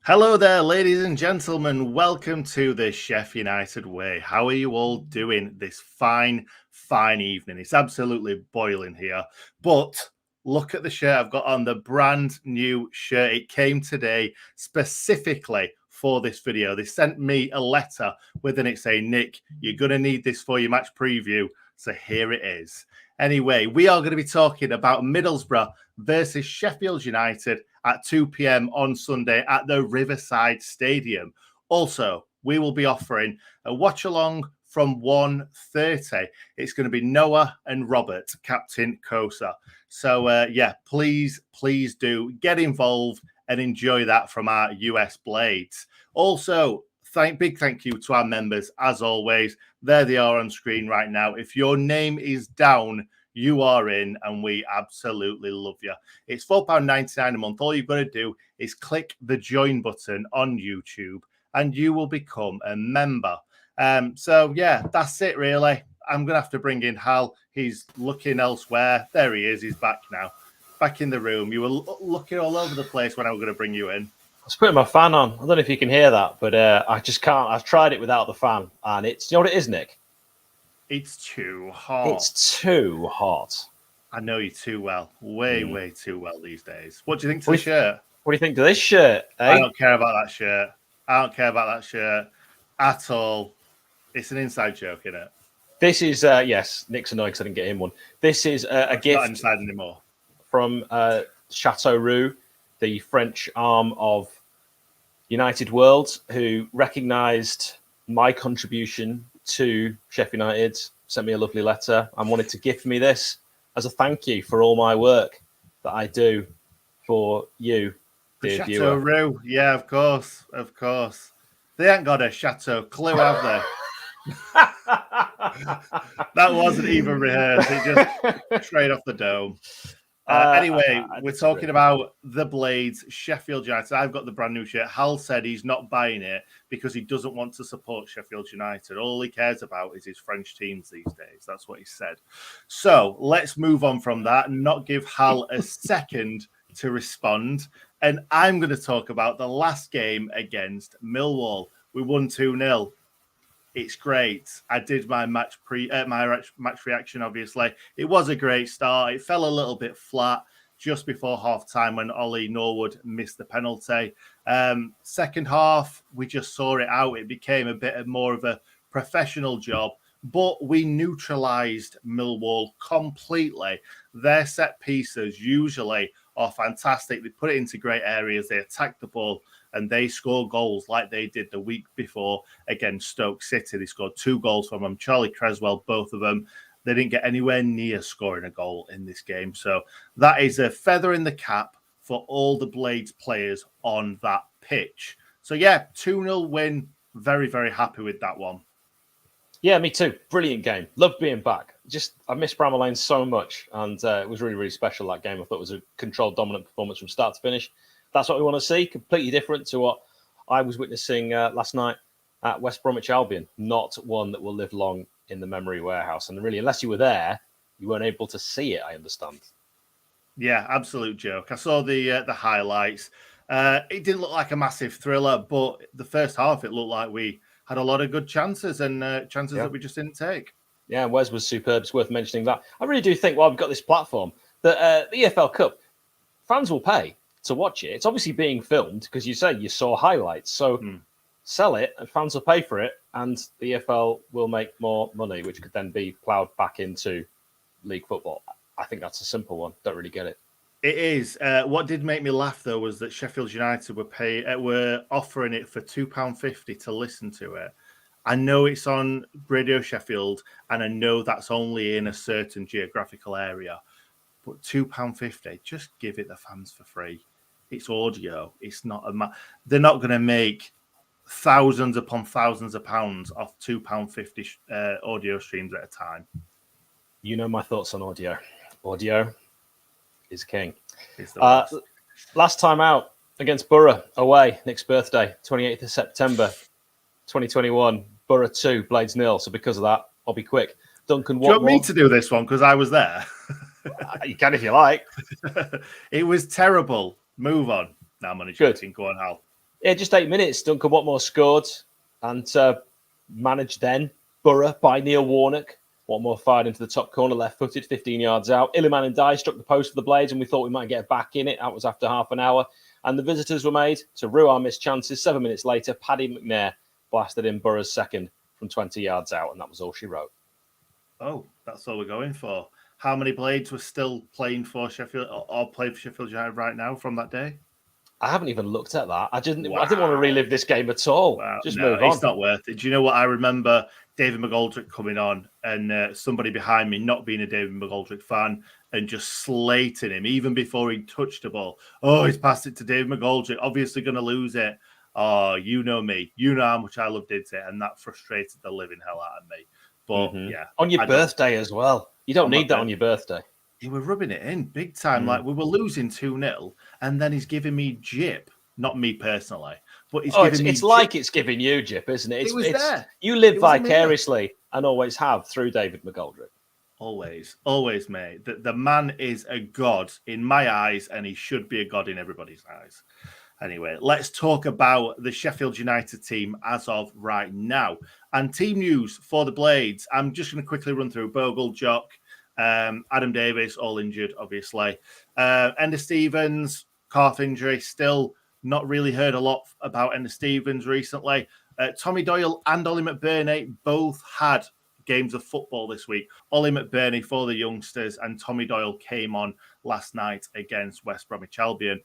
Hello there, ladies and gentlemen. Welcome to the Sheff United Way. How are you all doing this fine evening? It's absolutely boiling here. But look at the shirt I've got on, the brand new shirt. It came today specifically for this video. They sent me a letter within it saying, Nick, you're going to need this for your match preview. So here it is. Anyway, we are going to be talking about Middlesbrough versus Sheffield United at 2 p.m. on Sunday at the Riverside Stadium. Also, we will be offering a watch along from 1:30. It's going to be Noah and Robert, Captain Kosa. So, please do get involved and enjoy that from our US Blades. Also, big thank you to our members, as always. There they are on screen right now. If your name is down, you are in, and we absolutely love you. It's £4.99 a month. All you've got to do is click the join button on YouTube, and you will become a member. That's it, really. I'm going to have to bring in Hal. He's looking elsewhere. There he is. He's back now. Back in the room. You were looking all over the place when I was going to bring you in. I was putting my fan on. I don't know if you can hear that, but I just can't. I've tried it without the fan, and it's, you know what it is, Nick? It's too hot. It's too hot. I know you too well. Way too well these days. What do you think to the shirt? What do you think to this shirt? Eh? I don't care about that shirt. I don't care about that shirt at all. It's an inside joke, isn't it? This is, yes, Nick's annoyed because I didn't get him one. This is a gift not inside anymore. From 𝐍𝐸𝐫𝐶, the French arm of United World, who recognised my contribution to Sheffield United, sent me a lovely letter and wanted to gift me this as a thank you for all my work that I do for you, dear viewer. 𝐍𝐸𝐫𝐶, yeah, of course. They ain't got a Chateau clue, have they? That wasn't even rehearsed. It just straight off the dome. Anyway, we're talking about the Blades, Sheffield United. I've got the brand new shirt. Hal said he's not buying it because he doesn't want to support Sheffield United. All he cares about is his French teams these days. That's what he said. So let's move on from that and not give Hal a second to respond. And I'm going to talk about the last game against Millwall. We won 2-0. It's great. I did my match reaction, obviously. It was a great start. It fell a little bit flat just before half-time when Ollie Norwood missed the penalty. Second half, we just saw it out. It became a bit more of a professional job, but we neutralised Millwall completely. Their set pieces usually are fantastic. They put it into great areas. They attack the ball, and they score goals like they did the week before against Stoke City. They scored 2 goals from them. Charlie Creswell, both of them. They didn't get anywhere near scoring a goal in this game. So that is a feather in the cap for all the Blades players on that pitch. So, 2-0 win. Very, very happy with that one. Yeah, me too. Brilliant game. Loved being back. I missed Bramall Lane so much, and it was really, really special, that game. I thought it was a controlled, dominant performance from start to finish. That's what we want to see. Completely different to what I was witnessing last night at West Bromwich Albion. Not one that will live long in the memory warehouse. And really, unless you were there, you weren't able to see it, I understand. Yeah, absolute joke. I saw the highlights. It didn't look like a massive thriller, but the first half, it looked like we had a lot of good chances and chances that we just didn't take. Yeah, Wes was superb. It's worth mentioning that. I really do think, while we've got this platform, that the EFL Cup, fans will pay to watch it. It's obviously being filmed because you say you saw highlights. So sell it and fans will pay for it, and the EFL will make more money, which could then be ploughed back into league football. I think that's a simple one. Don't really get it. It is. What did make me laugh, though, was that Sheffield United were offering it for £2.50 to listen to it. I know it's on Radio Sheffield, and I know that's only in a certain geographical area. But £2.50, just give it the fans for free. It's audio. It's not they're not going to make thousands upon thousands of pounds off £2.50 audio streams at a time. You know my thoughts on audio. Audio is king. Last time out against Borough away, Nick's birthday, 28th of September, 2021. Borough 2, Blades 0. So because of that, I'll be quick. Duncan, do you want me to do this one because I was there? You can if you like. It was terrible. Move on. No, I'm only joking. Go on, Hal. Yeah, just 8 minutes. Duncan Watmore scored and managed then. Borough by Neil Warnock. Watmore fired into the top corner, left-footed, 15 yards out. Iliman Ndiaye struck the post for the Blades, and we thought we might get back in it. That was after half an hour. And the visitors were made to rue our missed chances. 7 minutes later, Paddy McNair blasted in Borough's second from 20 yards out, and that was all she wrote. Oh, that's all we're going for. How many Blades were still playing for Sheffield or playing for Sheffield United right now from that day? I haven't even looked at that. I didn't want to relive this game at all. Wow. Just move on. It's not worth it. Do you know what? I remember David McGoldrick coming on and somebody behind me not being a David McGoldrick fan and just slating him even before he touched the ball. Oh, he's passed it to David McGoldrick. Obviously going to lose it. Oh, you know me. You know how much I love Didsey, and that frustrated the living hell out of me. But yeah. On your birthday as well. You don't need that on your birthday. He was rubbing it in big time. Like we were losing 2-0, and then he's giving me jip. Not me personally, but he's giving me it's like it's giving you jip, isn't it? It was there. You live vicariously and always have through David McGoldrick. Always, mate. The man is a god in my eyes, and he should be a god in everybody's eyes. Anyway, let's talk about the Sheffield United team as of right now. And team news for the Blades. I'm just going to quickly run through Bogle, Jock, Adam Davis, all injured, obviously. Enda Stevens, calf injury, still not really heard a lot about Enda Stevens recently. Tommy Doyle and Ollie McBurney both had games of football this week. Ollie McBurney for the youngsters, and Tommy Doyle came on last night against West Bromwich Albion.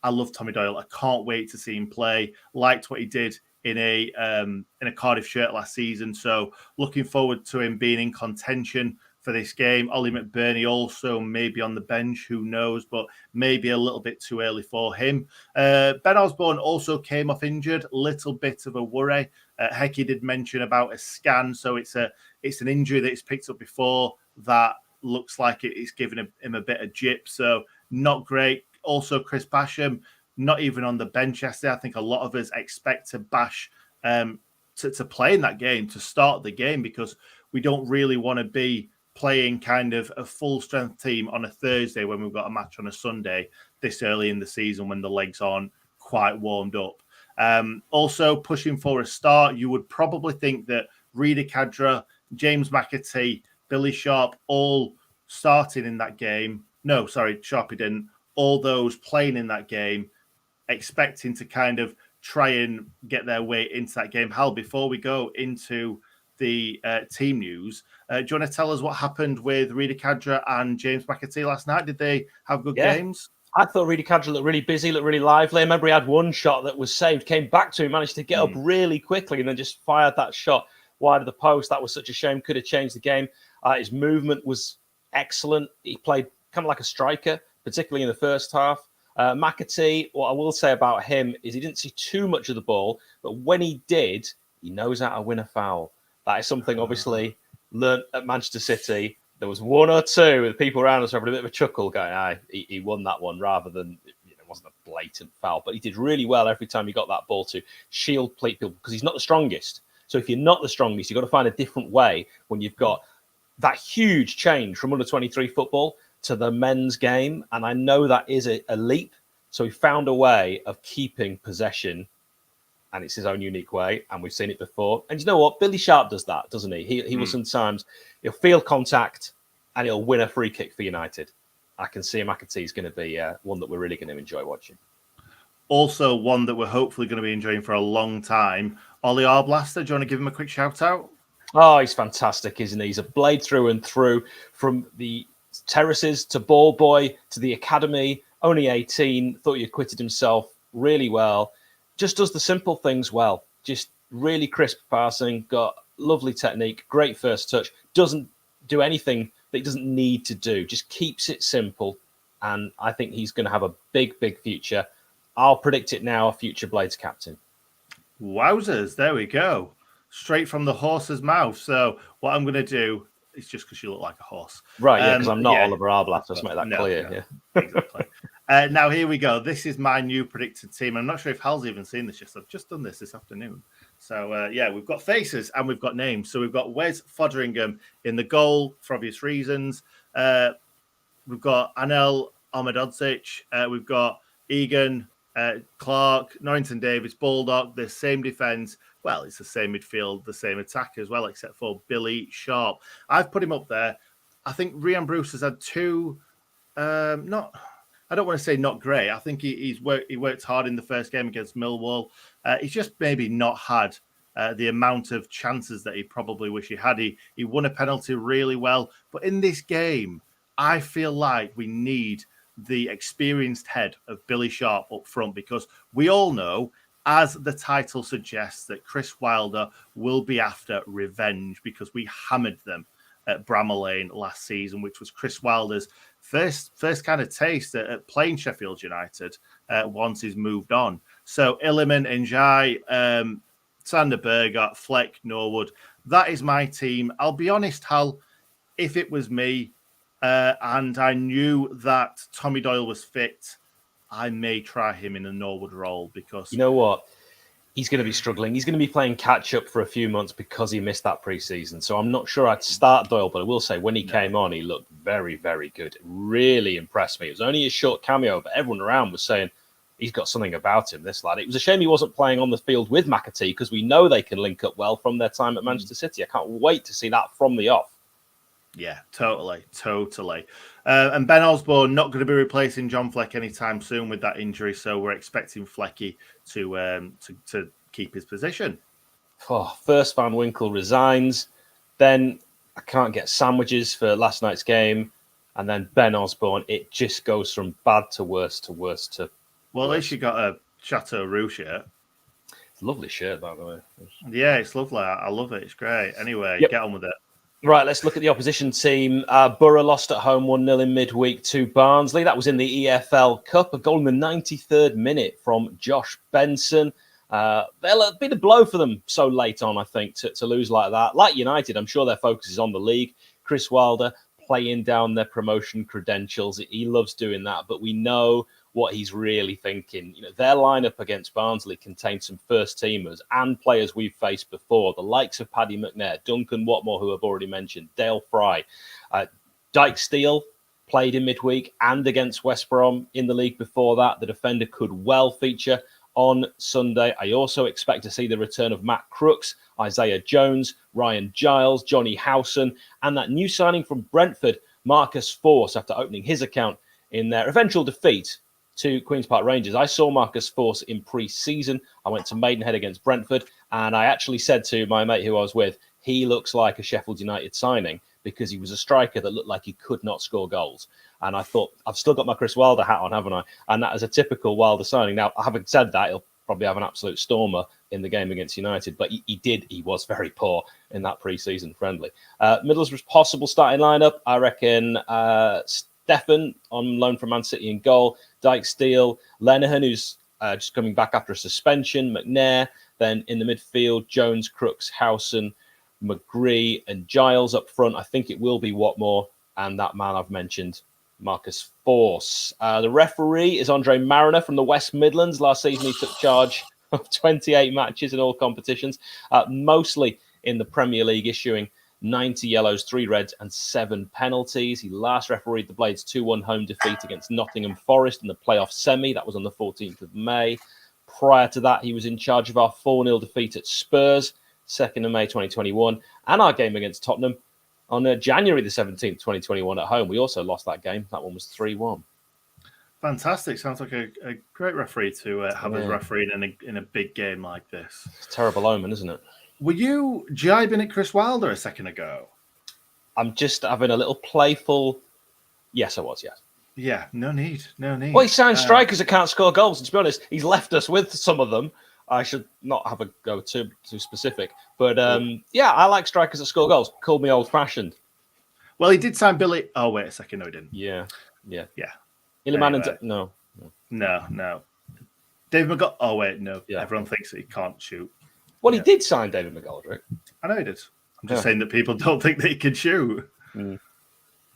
I love Tommy Doyle. I can't wait to see him play. Liked what he did in a Cardiff shirt last season. So looking forward to him being in contention for this game. Ollie McBurney also maybe on the bench, who knows, but maybe a little bit too early for him. Ben Osborne also came off injured, little bit of a worry. Hecky did mention about a scan, so it's an injury that he's picked up before that looks like it's given him a bit of jip, so not great. Also, Chris Basham, not even on the bench yesterday. I think a lot of us expect to Bash to play in that game, to start the game, because we don't really want to be playing kind of a full-strength team on a Thursday when we've got a match on a Sunday this early in the season when the legs aren't quite warmed up. Also, pushing for a start, you would probably think that Reeder Cadra, James McAtee, Billy Sharp all starting in that game. No, sorry, Sharpie didn't. All those playing in that game, expecting to kind of try and get their way into that game. Hal, before we go into the team news, do you want to tell us what happened with Reeder Cadra and James McAtee last night? Did they have good games? I thought Reeder Cadra looked really busy, looked really lively. I remember he had one shot that was saved, came back to him, managed to get up really quickly, and then just fired that shot wide of the post. That was such a shame. Could have changed the game. His movement was excellent. He played kind of like a striker, particularly in the first half. McAtee, what I will say about him is he didn't see too much of the ball, but when he did, he knows how to win a foul. That is something obviously learnt at Manchester City. There was one or two with people around us having a bit of a chuckle going, he won that one rather than, it wasn't a blatant foul, but he did really well every time he got that ball to shield people because he's not the strongest. So if you're not the strongest, you've got to find a different way when you've got that huge change from under 23 football to the men's game. And I know that is a leap. So he found a way of keeping possession, and it's his own unique way. And we've seen it before. And you know what? Billy Sharp does that, doesn't he? He will sometimes, he'll feel contact and he'll win a free kick for United. I can see McAtee's going to be one that we're really going to enjoy watching. Also, one that we're hopefully going to be enjoying for a long time, Ollie Arblaster. Do you want to give him a quick shout out? Oh, he's fantastic, isn't he? He's a blade through and through, from the terraces to ball boy to the academy. Only 18, thought he acquitted himself really well. Just does the simple things well. Just really crisp passing, got lovely technique, great first touch. Doesn't do anything that he doesn't need to do. Just keeps it simple. And I think he's going to have a big, big future. I'll predict it now, a future Blades captain. Wowzers, there we go. Straight from the horse's mouth. So what I'm going to do, it's just because you look like a horse. Right, yeah, because I'm not Oliver Arblaster. Let's make that clear. No, yeah. Exactly. Now, here we go. This is my new predicted team. I'm not sure if Hal's even seen this yet. I've just done this afternoon. So, we've got faces and we've got names. So we've got Wes Foderingham in the goal for obvious reasons. We've got Anel Ahmedodzic. We've got Egan Clark, Norrington Davis, Baldock, the same defence. Well, it's the same midfield, the same attack as well, except for Billy Sharp. I've put him up there. I think Rhian Bruce has had two, not, I don't want to say not great. I think he worked hard in the first game against Millwall. He's just maybe not had the amount of chances that he probably wish he had. He won a penalty really well. But in this game, I feel like we need the experienced head of Billy Sharp up front, because we all know, as the title suggests, that Chris Wilder will be after revenge, because we hammered them at Bramall Lane last season, which was Chris Wilder's first kind of taste at playing Sheffield United once he's moved on. So Illiman, Njai, Sander Berger, Fleck, Norwood, that is my team. I'll be honest, Hal, if it was me and I knew that Tommy Doyle was fit, I may try him in a Norwood role, because... You know what? He's going to be struggling. He's going to be playing catch-up for a few months because he missed that pre-season. So I'm not sure I'd start Doyle, but I will say when he came on, he looked very, very good. It really impressed me. It was only a short cameo, but everyone around was saying he's got something about him, this lad. It was a shame he wasn't playing on the field with McAtee, because we know they can link up well from their time at Manchester City. I can't wait to see that from the off. Yeah, totally. And Ben Osborne not going to be replacing John Fleck anytime soon with that injury, so we're expecting Flecky to keep his position. Oh, first Van Winkle resigns, then I can't get sandwiches for last night's game, and then Ben Osborne. It just goes from bad to worse to worse to. Well, at least you got a Chateau Roux shirt. It's a lovely shirt, by the way. Yeah, it's lovely. I love it. It's great. Anyway, Get on with it. Right, let's look at the opposition team. Borough lost at home 1-0 in midweek to Barnsley. That was in the EFL Cup. A goal in the 93rd minute from Josh Benson. They'll have been a blow for them so late on, I think, to lose like that. Like United, I'm sure their focus is on the league. Chris Wilder playing down their promotion credentials. He loves doing that, but we know what he's really thinking. You know, their lineup against Barnsley contained some first-teamers and players we've faced before, the likes of Paddy McNair, Duncan Watmore, who I've already mentioned, Dale Fry. Dyke Steele played in midweek and against West Brom in the league before that. The defender could well feature on Sunday. I also expect to see the return of Matt Crooks, Isaiah Jones, Ryan Giles, Johnny Howson, and that new signing from Brentford, Marcus Force, after opening his account in their eventual defeat to Queen's Park Rangers. I saw Marcus Force in pre-season. I went to Maidenhead against Brentford, and I actually said to my mate who I was with, he looks like a Sheffield United signing, because he was a striker that looked like he could not score goals. And I thought, I've still got my Chris Wilder hat on, haven't I? And that is a typical Wilder signing. Now, having said that, he'll probably have an absolute stormer in the game against United, but he was very poor in that pre-season friendly. Middlesbrough's possible starting lineup, I reckon Stefan on loan from Man City in goal, Dyke Steele, Lenihan, who's just coming back after a suspension, McNair, then in the midfield, Jones, Crooks, Howson, McGree and Giles up front. I think it will be Watmore and that man I've mentioned, Marcus Force. The referee is Andre Mariner from the West Midlands. Last season, he took charge of 28 matches in all competitions, mostly in the Premier League, issuing 90 yellows, 3 reds and 7 penalties. He last refereed the Blades' 2-1 home defeat against Nottingham Forest in the playoff semi. That was on the 14th of May. Prior to that, he was in charge of our 4-0 defeat at Spurs, 2nd of May 2021, and our game against Tottenham on January the 17th, 2021 at home. We also lost that game. That one was 3-1. Fantastic. Sounds like a great referee to have as refereeing in a big game like this. It's a terrible omen, isn't it? Were you jibing at Chris Wilder a second ago? I'm just having a little playful... Yes, I was, yes. Yeah, no need. Well, he signed strikers that can't score goals, and to be honest, he's left us with some of them. I should not have a go too specific. But, yeah, I like strikers that score goals. Call me old-fashioned. Well, he did sign Billy... Oh, wait a second. No, he didn't. Yeah. Illiman anyway. No. David McGoldrick... Oh, wait, no. Yeah. Everyone thinks that he can't shoot. Well, he did sign David McGoldrick. I know he did. I'm just saying that people don't think that he can shoot.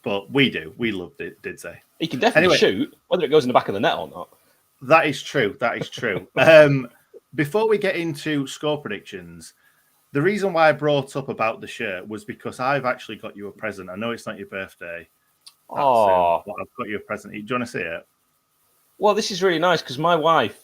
But we do. We loved it, did say. He can definitely shoot, whether it goes in the back of the net or not. That is true. Before we get into score predictions, the reason why I brought up about the shirt was because I've actually got you a present. I know it's not your birthday. Oh, but I've got you a present. Do you want to see it? Well, this is really nice because my wife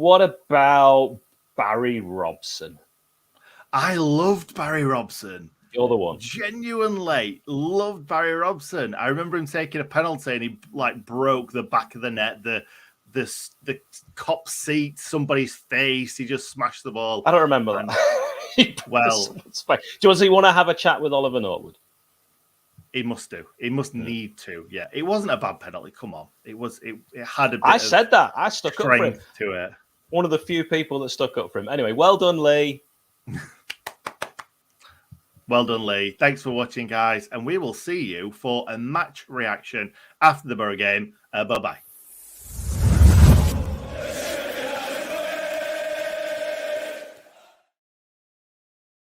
What about Barry Robson? I loved Barry Robson. You're the one. Genuinely loved Barry Robson. I remember him taking a penalty and he like broke the back of the net, the cop seat, somebody's face. He just smashed the ball. I don't remember that. Well, do you want to have a chat with Oliver Norwood? He must do. He must need to. Yeah, it wasn't a bad penalty. Come on, it was. It had a bit. I said that. I stuck up for him. To it. One of the few people that stuck up for him. Anyway, well done, Lee. Well done, Lee. Thanks for watching, guys, and we will see you for a match reaction after the Borough game. Bye bye.